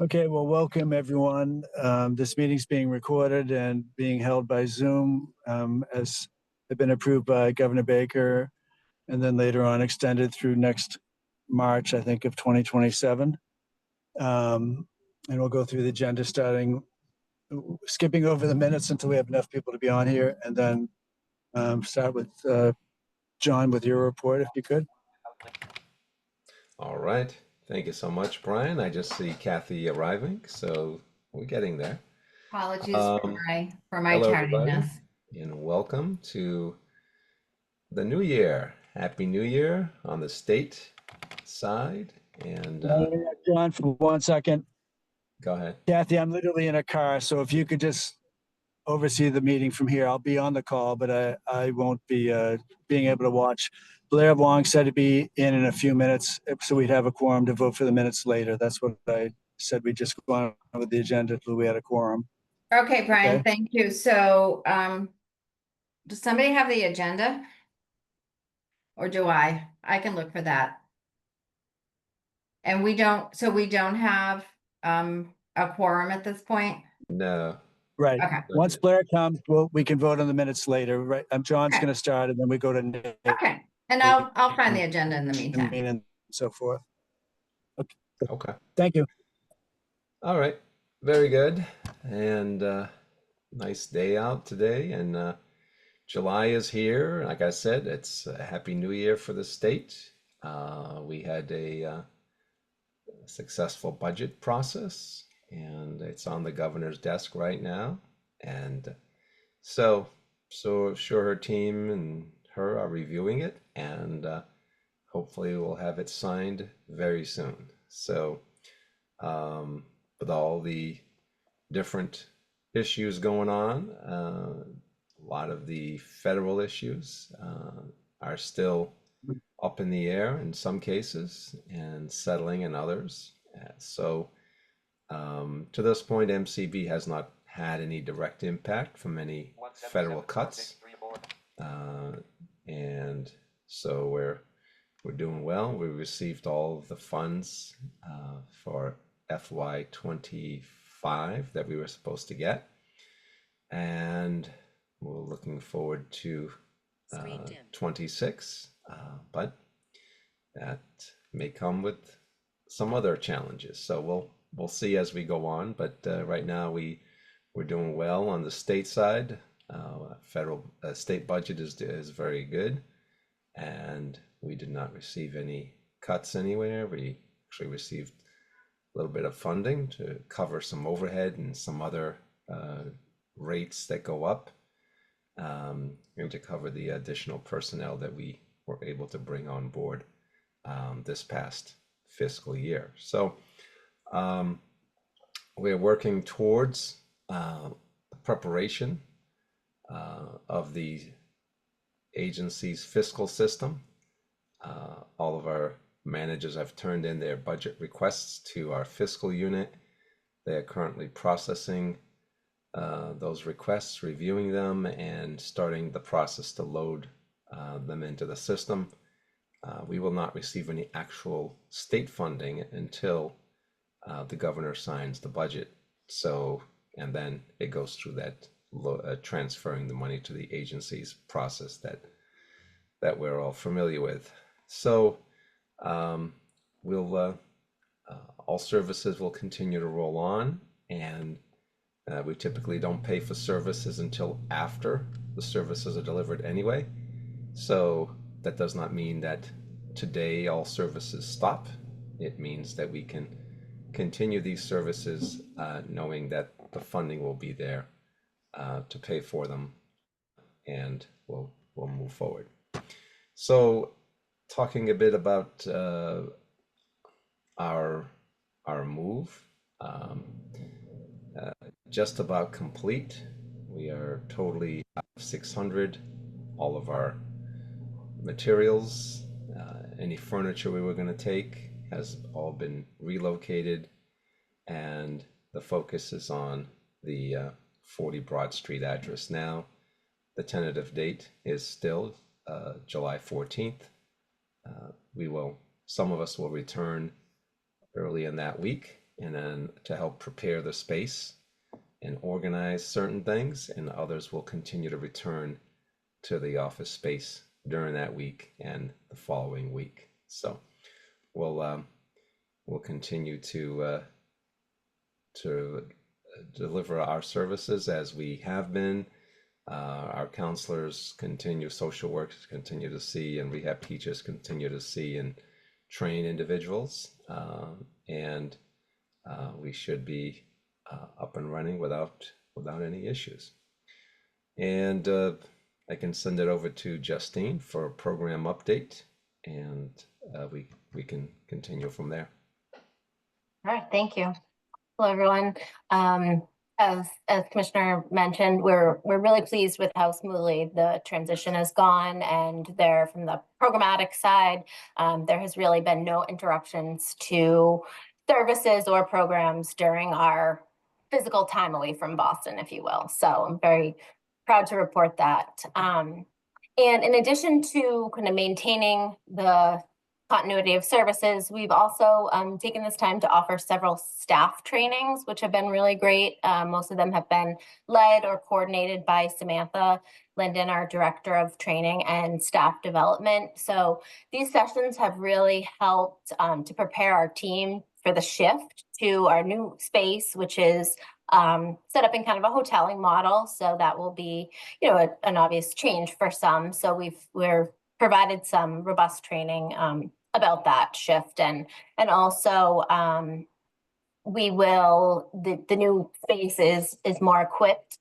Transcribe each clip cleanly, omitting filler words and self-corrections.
Okay, well, welcome everyone. This meeting's being recorded and being held by Zoom, as have been approved by Governor Baker, and then later on extended through next March, I think, of 2027. And we'll go through the agenda, skipping over the minutes until we have enough people to be on here, and then start with John with your report, if you could. All right. Thank you so much, Brian. I just see Kathy arriving, so we're getting there. Apologies for my hello, tardiness. everybody, and welcome to the new year. Happy New Year on the state side. And John, for 1 second. Go ahead. Kathy, I'm literally in a car, so if you could just oversee the meeting from here. I'll be on the call, but I won't be being able to watch. Blair Wong said to be in a few minutes, so we'd have a quorum to vote for the minutes later. That's what I said. We just go on with the agenda until we had a quorum. Okay, Brian, thank you. So does somebody have the agenda? Or do I? I can look for that. And we don't have a quorum at this point? No. Right. Okay. Once Blair comes, we can vote on the minutes later. Right. John's going to start, and then we go to Nick. Okay. And I'll find the agenda in the meantime. And so forth. Okay. Thank you. All right. Very good. And nice day out today. And July is here. Like I said, it's a Happy New Year for the state. We had a successful budget process, and it's on the governor's desk right now. And so sure her team and her are reviewing it, and hopefully we'll have it signed very soon. So with all the different issues going on, a lot of the federal issues are still up in the air in some cases and settling in others. So to this point, MCB has not had any direct impact from any federal cuts. And so we're doing well. We received all of the funds for FY25 that we were supposed to get. And we're looking forward to 26, but that may come with some other challenges. So we'll see as we go on. But right now we're doing well on the state side. Federal state budget is very good, and we did not receive any cuts anywhere. We actually received a little bit of funding to cover some overhead and some other rates that go up, and to cover the additional personnel that we were able to bring on board this past fiscal year. So we're working towards the preparation of the agency's fiscal system. All of our managers have turned in their budget requests to our fiscal unit. They are currently processing those requests, reviewing them, and starting the process to load them into the system. We will not receive any actual state funding until the governor signs the budget. So, and then it goes through that transferring the money to the agency's process that we're all familiar with. So all services will continue to roll on, and we typically don't pay for services until after the services are delivered anyway. So that does not mean that today all services stop. It means that we can continue these services knowing that the funding will be there to pay for them, and we'll move forward. So talking a bit about our move, just about complete. We are totally out of 600. All of our materials, any furniture we were going to take has all been relocated, and the focus is on the 40 Broad Street address now. The tentative date is still July 14th. We will some of us will return early in that week, and then to help prepare the space and organize certain things, and others will continue to return to the office space during that week and the following week. So we'll continue to deliver our services as we have been. Our counselors continue, social workers continue to see, and rehab teachers continue to see and train individuals, and we should be up and running without any issues. And I can send it over to Justine for a program update, and we can continue from there. All right, thank you. Hello, everyone. As Commissioner mentioned, we're really pleased with how smoothly the transition has gone, and there, from the programmatic side, there has really been no interruptions to services or programs during our physical time away from Boston, if you will. So I'm very proud to report that. And in addition to kind of maintaining the continuity of services, we've also taken this time to offer several staff trainings, which have been really great. Most of them have been led or coordinated by Samantha Linden, our Director of Training and Staff Development. So these sessions have really helped to prepare our team for the shift to our new space, which is set up in kind of a hoteling model. So that will be, an obvious change for some. So we're provided some robust training about that shift, and also the new space is more equipped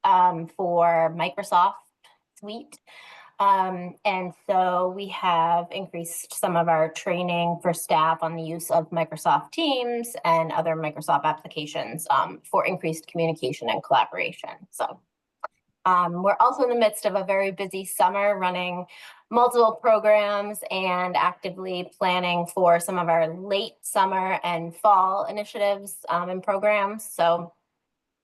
for Microsoft Suite. And so we have increased some of our training for staff on the use of Microsoft Teams and other Microsoft applications for increased communication and collaboration. So we're also in the midst of a very busy summer, running multiple programs and actively planning for some of our late summer and fall initiatives and programs. So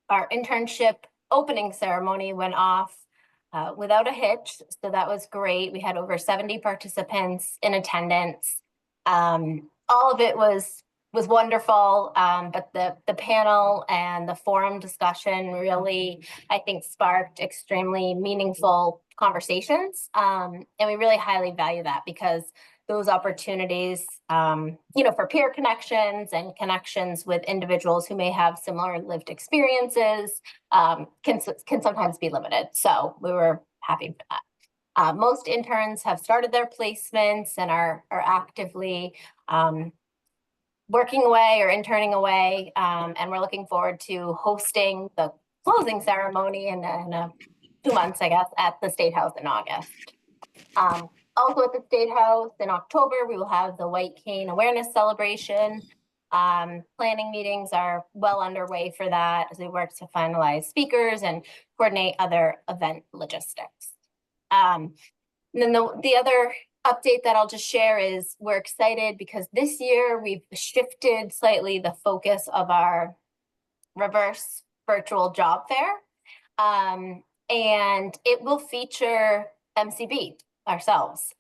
our internship opening ceremony went off without a hitch, so that was great. We had over 70 participants in attendance. All of it was wonderful, but the panel and the forum discussion really, I think, sparked extremely meaningful conversations, and we really highly value that, because those opportunities, for peer connections and connections with individuals who may have similar lived experiences can sometimes be limited. So we were happy for that. Most interns have started their placements and are actively working away or interning away, and we're looking forward to hosting the closing ceremony in 2 months, I guess, at the State House in August. Also at the State House in October, we will have the White Cane Awareness Celebration. Planning meetings are well underway for that as we work to finalize speakers and coordinate other event logistics. And then the other update that I'll just share is we're excited because this year we've shifted slightly the focus of our reverse virtual job fair, and it will feature MCB ourselves.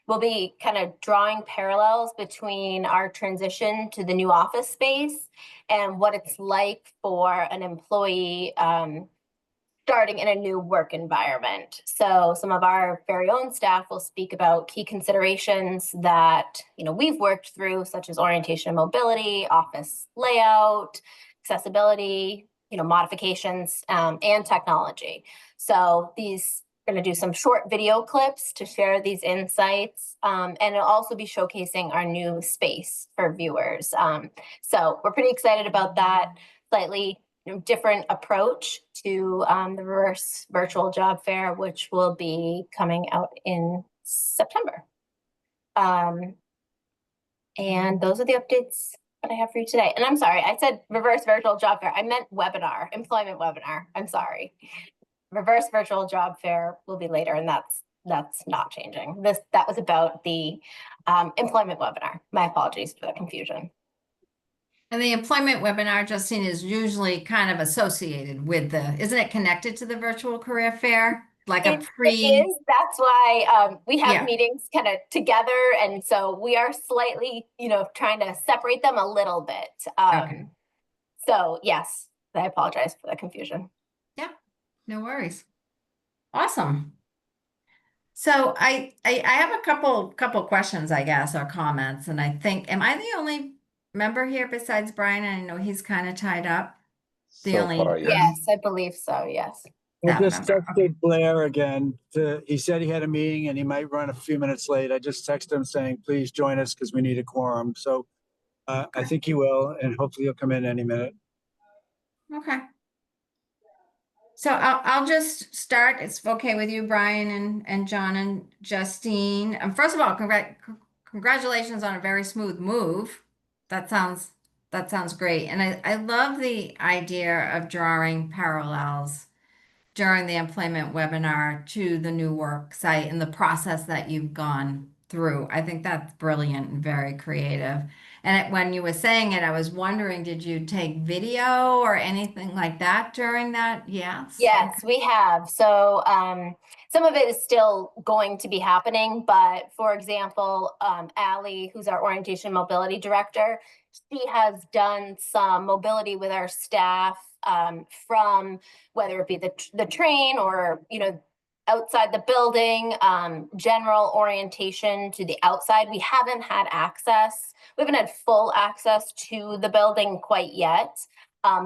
We'll be kind of drawing parallels between our transition to the new office space and what it's like for an employee starting in a new work environment. So some of our very own staff will speak about key considerations that we've worked through, such as orientation and mobility, office layout, accessibility, modifications, and technology. So these are going to do some short video clips to share these insights, and it'll also be showcasing our new space for viewers. So we're pretty excited about that slightly different approach to the reverse virtual job fair, which will be coming out in September. And those are the updates that I have for you today. And I'm sorry, I said reverse virtual job fair. I meant webinar, employment webinar. I'm sorry. Reverse virtual job fair will be later, and that's not changing. That was about the employment webinar. My apologies for the confusion. And the employment webinar, Justine, is usually kind of associated with isn't it connected to the virtual career fair? like a It is. That's why we have Yeah. meetings kind of together, and so we are slightly, trying to separate them a little bit. Okay. So yes, I apologize for the confusion. Yeah, no worries. Awesome. So I have a couple questions, I guess, or comments, and I think, am I the only member here besides Brian? And I know he's kind of tied up. The So only far, yes. Yes, I believe so. Yes. I staff just member. Okay. texted Blair again. He said he had a meeting and he might run a few minutes late. I just texted him saying, please join us because we need a quorum. So I think he will, and hopefully he'll come in any minute. Okay. So I'll just start. It's okay with you, Brian and John and Justine. First of all, congratulations on a very smooth move. That sounds great. And I love the idea of drawing parallels during the employment webinar to the new work site and the process that you've gone through. I think that's brilliant and very creative. And when you were saying it, I was wondering, did you take video or anything like that during that? Yes. Yes, we have. So some of it is still going to be happening, but for example, Allie, who's our orientation mobility director, she has done some mobility with our staff from whether it be the train or outside the building, general orientation to the outside. We haven't had access. We haven't had full access to the building quite yet.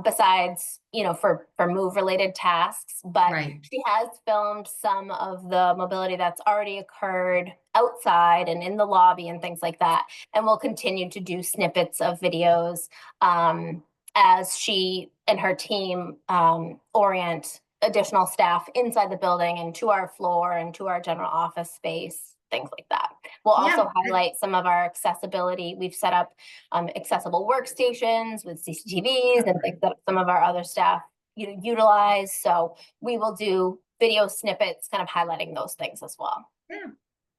Besides, for move related tasks, but Right. she has filmed some of the mobility that's already occurred outside and in the lobby and things like that. And we'll continue to do snippets of videos as she and her team orient additional staff inside the building and to our floor and to our general office space, things like that. We'll also Yeah. highlight some of our accessibility. We've set up accessible workstations with CCTVs and things that some of our other staff utilize. So we will do video snippets kind of highlighting those things as well. Yeah.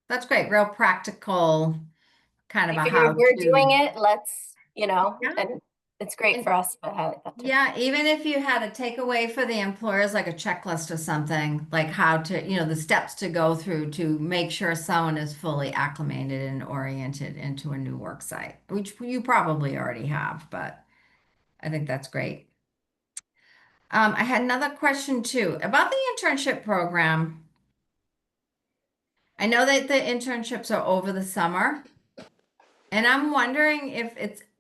That's great. Real practical kind of I a figured how if we're to. doing it, let's, Yeah. and it's great for us to highlight that too. Yeah, even if you had a takeaway for the employers, like a checklist or something, like how to, the steps to go through to make sure someone is fully acclimated and oriented into a new work site, which you probably already have, but I think that's great. I had another question too about the internship program. I know that the internships are over the summer, and I'm wondering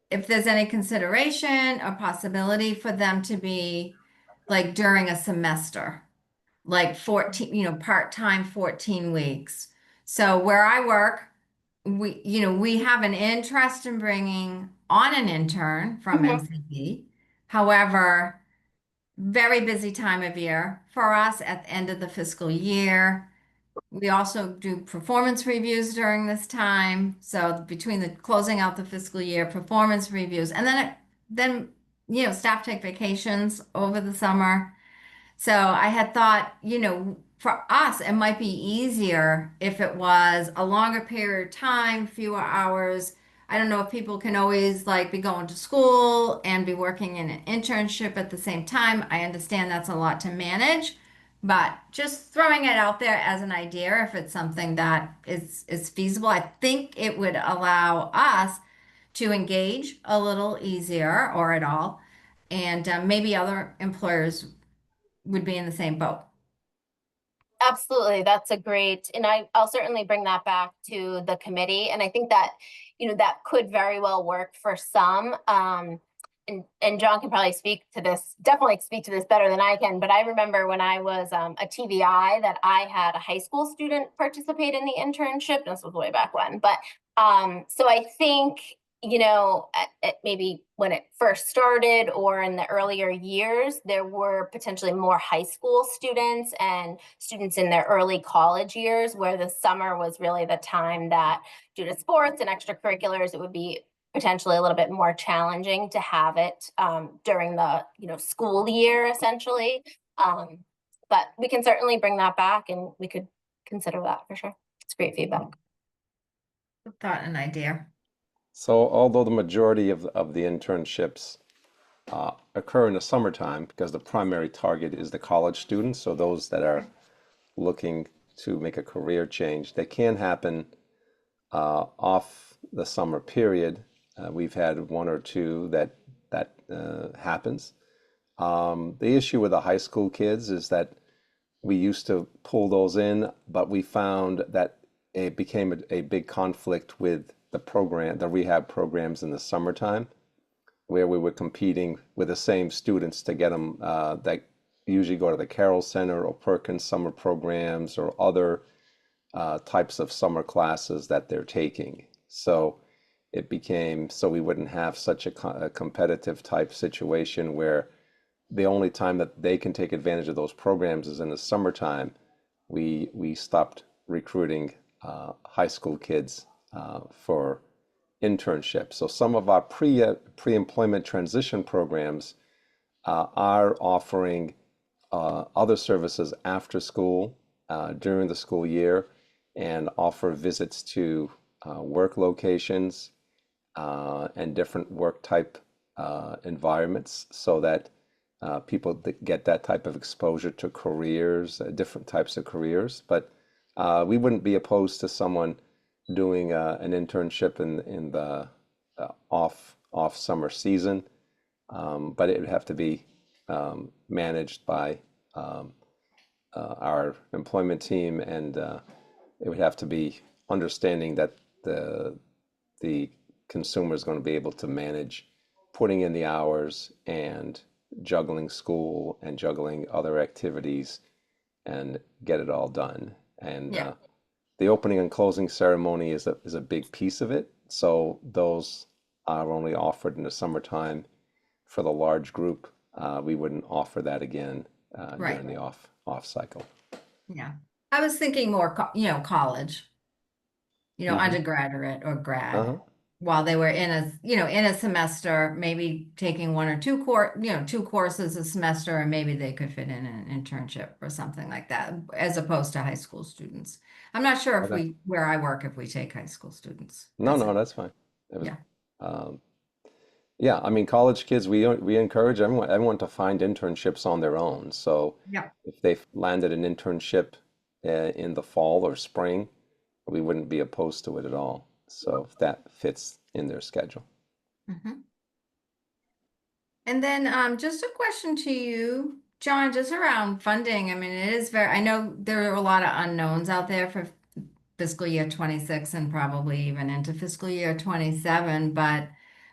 if there's any consideration or possibility for them to be like during a semester, like 14, part-time 14 weeks. So where I work, we have an interest in bringing on an intern from Mhm. MCB. However, very busy time of year for us at the end of the fiscal year. We also do performance reviews during this time. So between the closing out the fiscal year, performance reviews, and then staff take vacations over the summer. So I had thought, for us, it might be easier if it was a longer period of time, fewer hours. I don't know if people can always like be going to school and be working in an internship at the same time. I understand that's a lot to manage, but just throwing it out there as an idea, if it's something that is feasible, I think it would allow us to engage a little easier or at all. And maybe other employers would be in the same boat. Absolutely. That's a great, and I'll certainly bring that back to the committee. And I think that, that could very well work for some. And John can probably definitely speak to this better than I can. But I remember when I was a TVI that I had a high school student participate in the internship. This was way back when. But so I think, maybe when it first started or in the earlier years, there were potentially more high school students and students in their early college years where the summer was really the time that, due to sports and extracurriculars, it would be potentially a little bit more challenging to have it during the school year essentially. But we can certainly bring that back and we could consider that for sure. It's great feedback. Thought and idea. So although the majority of the internships occur in the summertime because the primary target is the college students, so those that are looking to make a career change. They can happen off the summer period. We've had one or two that happens. The issue with the high school kids is that we used to pull those in, but we found that it became a big conflict with the rehab programs in the summertime, where we were competing with the same students to get them that usually go to the Carroll Center or Perkins summer programs or other types of summer classes that they're taking. So it became so we wouldn't have such a competitive type situation where the only time that they can take advantage of those programs is in the summertime. We stopped recruiting high school kids for internships. So some of our pre-employment transition programs are offering other services after school during the school year and offer visits to work locations and different work type environments so that people get that type of exposure to careers, different types of careers. But we wouldn't be opposed to someone doing an internship in the off summer season, but it would have to be managed by our employment team, and it would have to be understanding that the consumer is going to be able to manage putting in the hours and juggling school and juggling other activities and get it all done. And Yeah. the opening and closing ceremony is a big piece of it. So those are only offered in the summertime for the large group. We wouldn't offer that again Right. during the off cycle. Yeah. I was thinking more, college, Mhm. undergraduate or grad, Uh-huh. while they were in a semester, maybe taking one or two courses a semester, and maybe they could fit in an internship or something like that, as opposed to high school students. I'm not sure if Okay. where I work, if we take high school students. No, that's fine. It was, Yeah. um, yeah, I mean, college kids, we encourage everyone to find internships on their own. So Yeah. if they've landed an internship in the fall or spring, we wouldn't be opposed to it at all. So if that fits in their schedule. Mhm. And then just a question to you, John, just around funding. I mean, I know there are a lot of unknowns out there for fiscal year 26 and probably even into fiscal year 27, but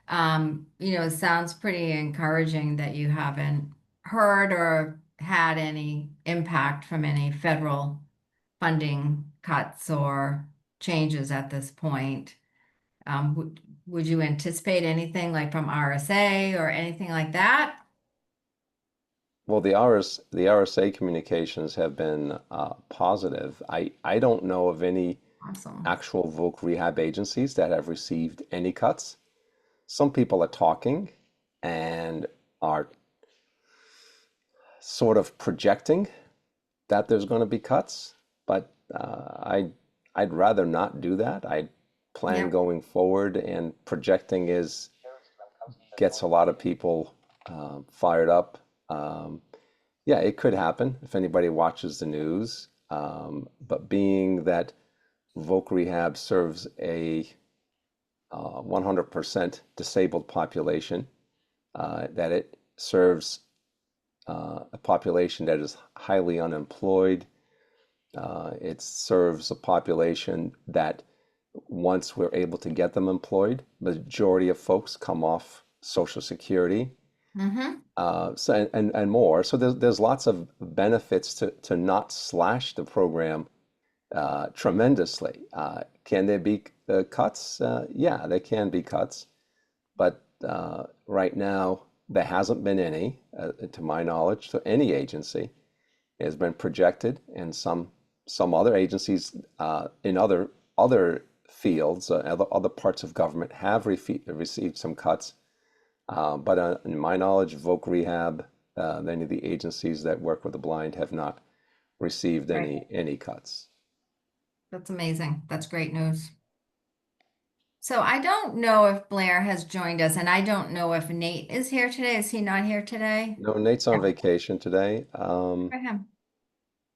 it sounds pretty encouraging that you haven't heard or had any impact from any federal funding cuts or changes at this point. Would you anticipate anything like from RSA or anything like that? Well, the RSA communications have been positive. I don't know of any Awesome. actual voc rehab agencies that have received any cuts. Some people are talking and are sort of projecting that there's going to be cuts, but I'd rather not do that. I plan Yeah. going forward, and projecting gets a lot of people fired up. Yeah, it could happen if anybody watches the news. But being that voc rehab serves a 100% disabled population, that it serves a population that is highly unemployed. It serves a population that once we're able to get them employed, majority of folks come off Social Security. Mm-hmm. So and more. So there's lots of benefits to not slash the program tremendously. Can there be cuts? Yeah, there can be cuts, but right now there hasn't been any, to my knowledge, to any agency. It has been projected, and some other agencies in other fields, other parts of government have received some cuts. But in my knowledge, voc rehab, any of the agencies that work with the blind have not received Right. any cuts. That's amazing. That's great news. So I don't know if Blair has joined us, and I don't know if Nate is here today. Is he not here today? No, Nate's on Yeah. vacation today. For him.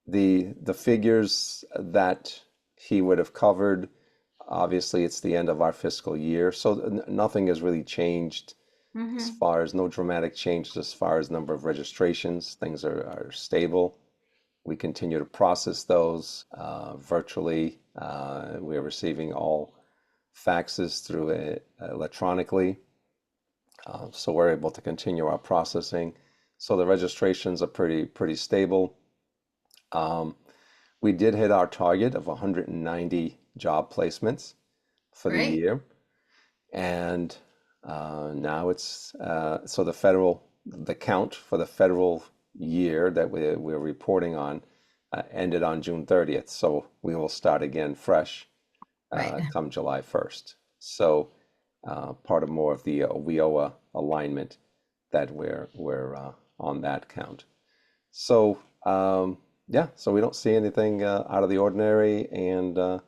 the figures that he would have covered, obviously it's the end of our fiscal year, so nothing has really changed as far as, no dramatic changes as far as number of registrations. Things are stable. We continue to process those virtually. We're receiving all faxes through electronically, so we're able to continue our processing. So the registrations are pretty stable. We did hit our target of 190 job placements for the Great. year, and now it's so the count for the federal year that we're reporting on ended on June 30th. So we will start again fresh Right. come July 1st. So part of more of the WIOA alignment that we're on that count. So yeah, so we don't see anything out of the ordinary, and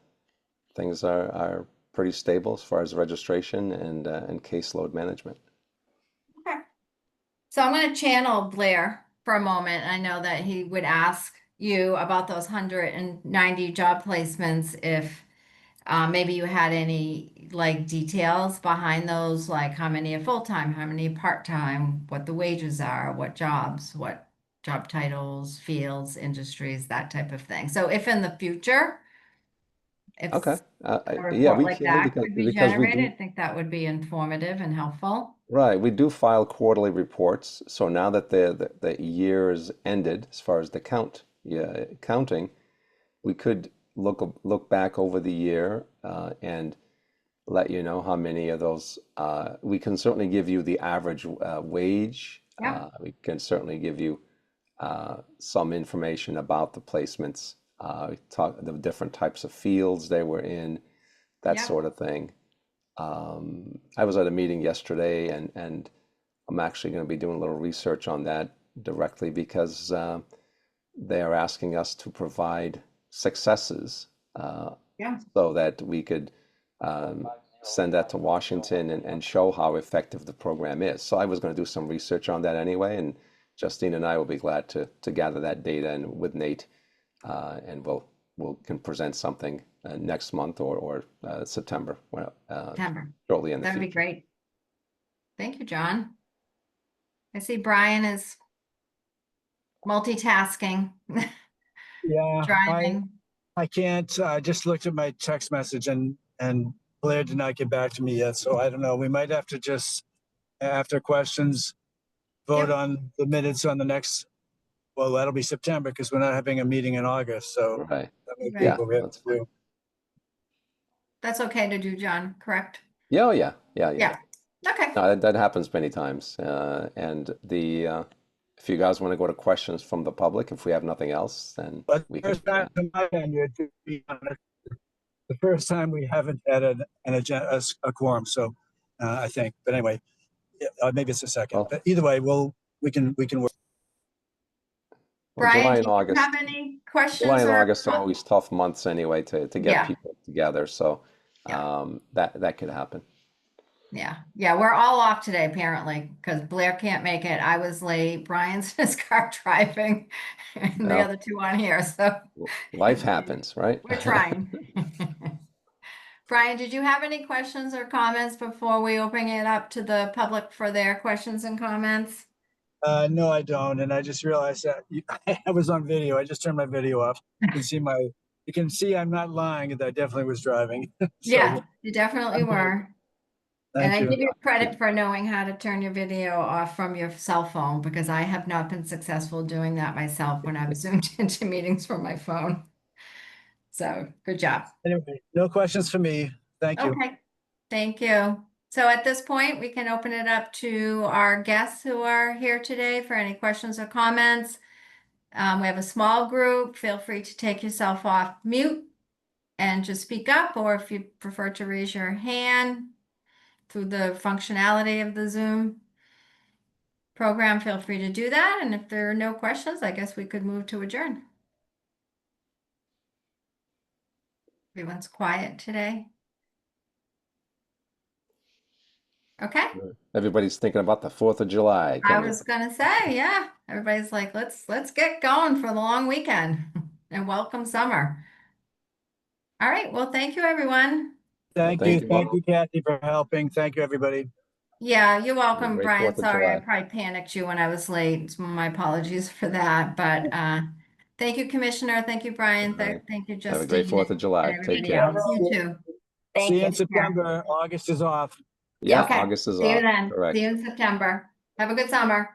things are pretty stable as far as registration and caseload management. Okay. So I'm going to channel Blair for a moment. I know that he would ask you about those 190 job placements, if maybe you had any like details behind those, like how many are full-time, how many part-time, what the wages are, what jobs, what job titles, fields, industries, that type of thing. So if in the future, if Okay. a Yeah, report we like can, that because could be because we generated, do. I think that would be informative and helpful. Right, we do file quarterly reports. So now that the year is ended, as far as the counting, we could look back over the year and let you know how many of those. We can certainly give you the average wage. Yeah. We can certainly give you some information about the placements, talk the different types of fields they were in, that Yeah. sort of thing. I was at a meeting yesterday, and I'm actually going to be doing a little research on that directly, because they are asking us to provide successes Yeah. so that we could send that to Washington and show how effective the program is. So I was going to do some research on that anyway, and Justine and I will be glad to gather that data, and with Nate, and we'll can present something next month or September, September. shortly in the That'd be future. great. Thank you, John. I see Brian is multitasking, Yeah, driving. I can't, I just looked at my text message, and Blair did not get back to me yet. So I don't know. We might have to just, after questions, vote Yep. on the minutes on the next, well, that'll be September, because we're not having a meeting in August. So Right. that might be Right. Yeah, what we have that's to fine. do. That's okay to do, John, correct? Yeah, oh, yeah. Yeah. Okay. No, that happens many times. And if you guys want to go to questions from the public, if we have nothing else, then But we the can first do time that. in my tenure, to be honest, the first time we haven't had an agenda, a quorum. So I think, but anyway, yeah, maybe it's the second. Well, But either way, we can work. Brian, July do and you have August, any questions or? Are always tough months anyway to get Yeah. people together. So Yeah. that could happen. Yeah. Yeah. We're all off today, apparently, because Blair can't make it. I was late. Brian's in his car driving, and the Well, other two on here. So life happens, right? we're trying. Brian, did you have any questions or comments before we open it up to the public for their questions and comments? No, I don't. And I just realized that I was on video. I just turned my video off. You can see I'm not lying, that I definitely was driving. Yeah, So you definitely I'm good. were. And Thank I you. give you credit for knowing how to turn your video off from your cell phone, because I have not been successful doing that myself when I've zoomed into meetings from my phone. So good job. Anyway, no questions for me. Thank you. Okay, thank you. So at this point, we can open it up to our guests who are here today for any questions or comments. We have a small group. Feel free to take yourself off mute and just speak up, or if you prefer to raise your hand through the functionality of the Zoom program, feel free to do that. And if there are no questions, I guess we could move to adjourn. Everyone's quiet today. Okay. Everybody's thinking about the 4th of July I coming. was gonna say, yeah, everybody's like, let's get going for the long weekend. and welcome summer. All right, well, thank you, everyone. Thank thank you. you Thank all. you, Kathy, for helping. Thank you, everybody. Yeah, you're Have a welcome, great Brian. 4th of Sorry, I July. probably panicked you when I was late. My apologies for that, but thank you, Commissioner. Thank you, Brian. All right. Thank you, Have a great Justine, 4th of July. and Take everybody care. else. You too. See Thank you you. in September. August is off. Yeah, Okay, August is see you off. then. Correct. See you in September. Have a good summer.